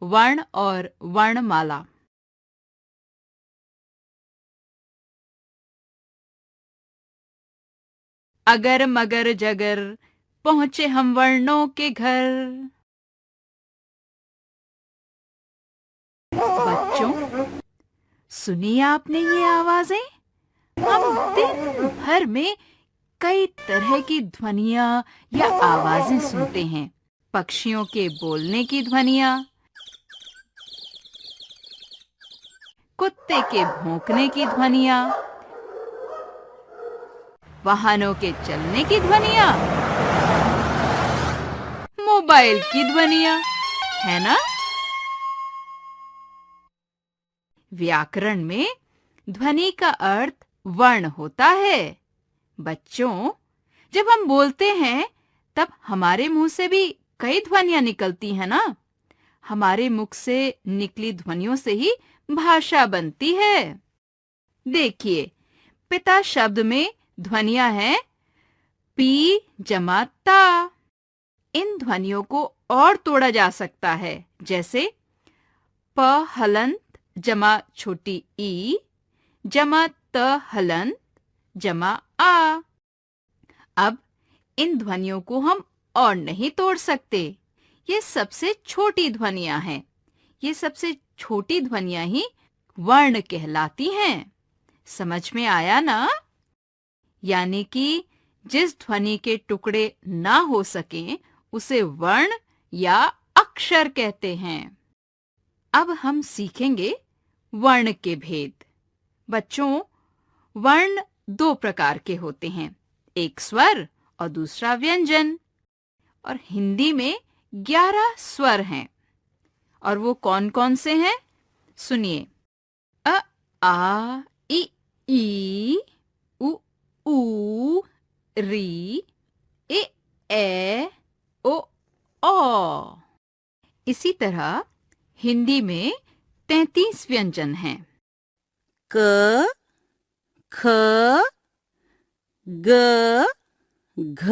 वर्ण और वर्णमाला। अगर मगर जगर पहुंचे हम वर्णों के घर। बच्चों, सुनी आपने ये आवाजें? हम दिन भर में कई तरह की ध्वनियां या आवाजें सुनते हैं। पक्षियों के बोलने की ध्वनियां, कुत्ते के भौंकने की ध्वनियां, वाहनों के चलने की ध्वनियां, मोबाइल की ध्वनियां, है ना? व्याकरण में ध्वनि का अर्थ वर्ण होता है। बच्चों, जब हम बोलते हैं तब हमारे मुंह से भी कई ध्वनियां निकलती हैं ना? हमारे मुख से निकली ध्वनियों से ही भाषा बनती है। देखिए, पिता शब्द में ध्वनियां हैं पी जमा ता। इन ध्वनियों को और तोड़ा जा सकता है, जैसे प हलंत जमा छोटी ई जमा त हलंत जमा आ। अब इन ध्वनियों को हम और नहीं तोड़ सकते। ये सबसे छोटी ध्वनियां हैं। ये सबसे छोटी ध्वनियां ही वर्ण कहलाती हैं। समझ में आया ना? यानी कि जिस ध्वनि के टुकड़े ना हो सकें उसे वर्ण या अक्षर कहते हैं। अब हम सीखेंगे वर्ण के भेद। बच्चों, वर्ण दो प्रकार के होते हैं, एक स्वर और दूसरा व्यंजन। और हिंदी में 11 स्वर हैं। और वो कौन-कौन से हैं? सुनिए। अ आ इ ई उ ऊ री ए ए ओ औ। इसी तरह हिंदी में 33 व्यंजन हैं। क ख ग घ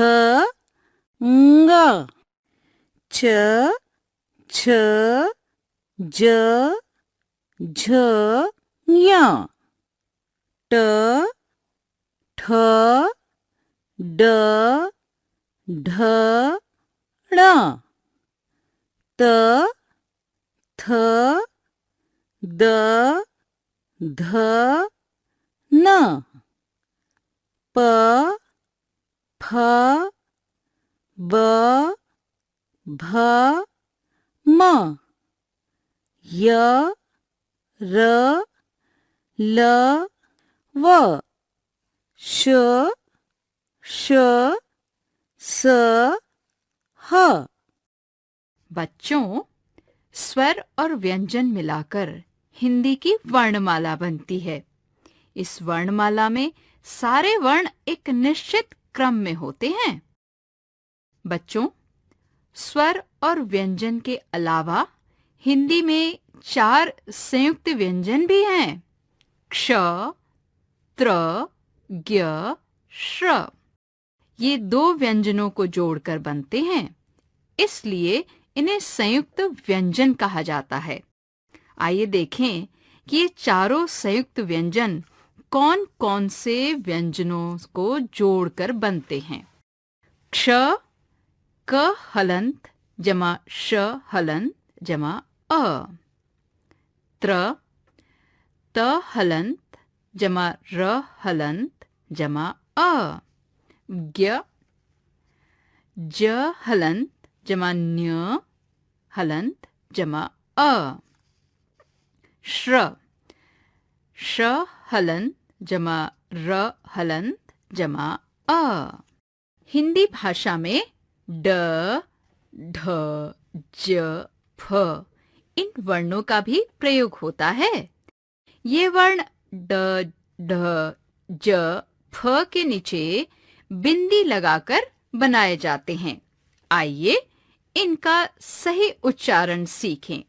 ङ च छ ज झ ञ ट ठ ड ढ ण त थ द ध न प फ ब भ म य र ल व श श स ह। बच्चों, स्वर और व्यंजन मिलाकर हिंदी की वर्णमाला बनती है। इस वर्णमाला में सारे वर्ण एक निश्चित क्रम में होते हैं। बच्चों, स्वर और व्यंजन के अलावा हिंदी में 4 संयुक्त व्यंजन भी हैं। क्ष, त्र, ज्ञ, श्र। ये 2 व्यंजनों को जोड़कर बनते हैं, इसलिए इन्हें संयुक्त व्यंजन कहा जाता है। आइए देखें कि ये चारों संयुक्त व्यंजन कौन-कौन से व्यंजनों को जोड़कर बनते हैं। क्ष, क हलंत जमा श हलंत जमा अ। त्र, त हलंत जमा र हलंत जमा अ। ज्ञ, ज हलंत जमा न्य हलंत जमा अ। श्र, श हलंत जमा र हलंत जमा अ। हिंदी भाषा में ड, ढ, ज, फ इन वर्णों का भी प्रयोग होता है। ये वर्ण ड, ढ, ज, फ के नीचे बिंदी लगाकर बनाए जाते हैं। आइए इनका सही उच्चारण सीखें।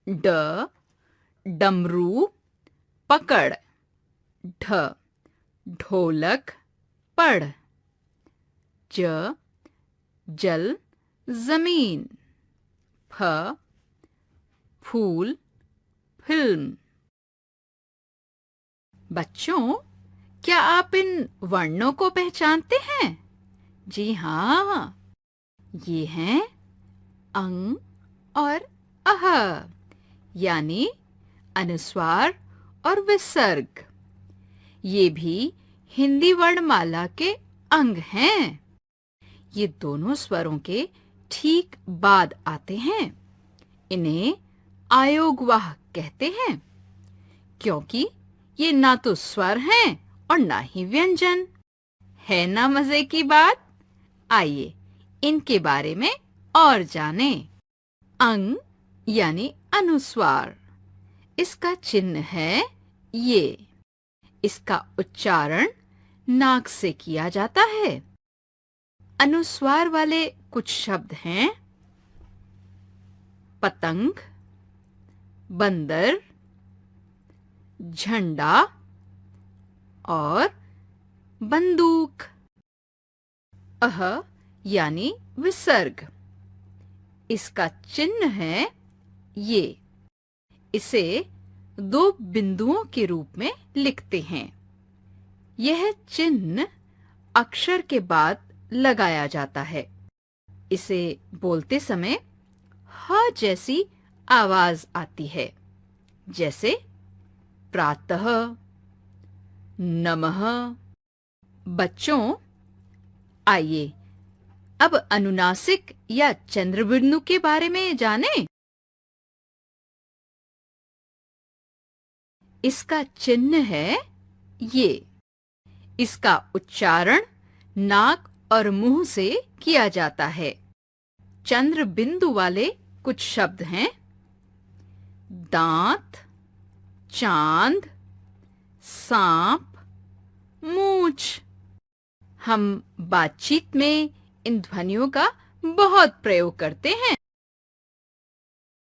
ड, डमरू पकड़, ढ, ढोलक पढ़, ज, जल जमीन, फ, फूल, फिल्म। बच्चों, क्या आप इन वर्णों को पहचानते हैं? जी हाँ, ये हैं अंग और अह, यानी अनुस्वार और विसर्ग। ये भी हिंदी वर्णमाला के अंग हैं। ये दोनों स्वरों के ठीक बाद आते हैं। इन्हें आयोगवाह कहते हैं, क्योंकि ये ना तो स्वर हैं और ना ही व्यंजन। है ना मजे की बात? आइए इनके बारे में और जानें। अंग यानी अनुस्वार, इसका चिन्ह है ये। इसका उच्चारण नाक से किया जाता है। अनुस्वार वाले कुछ शब्द हैं पतंग, बंदर, झंडा और बंदूक। अह यानी विसर्ग, इसका चिन्ह है ये। इसे दो बिंदुओं के रूप में लिखते हैं। यह चिन्ह अक्षर के बाद लगाया जाता है। इसे बोलते समय ह जैसी आवाज आती है, जैसे प्रातः, नमः। बच्चों, आइए अब अनुनासिक या चंद्रबिंदु के बारे में जानें। इसका चिन्ह है ये। इसका उच्चारण नाक और मुंह से किया जाता है। चंद्र बिंदु वाले कुछ शब्द हैं दांत, चांद, सांप, मूंछ। हम बातचीत में इन ध्वनियों का बहुत प्रयोग करते हैं।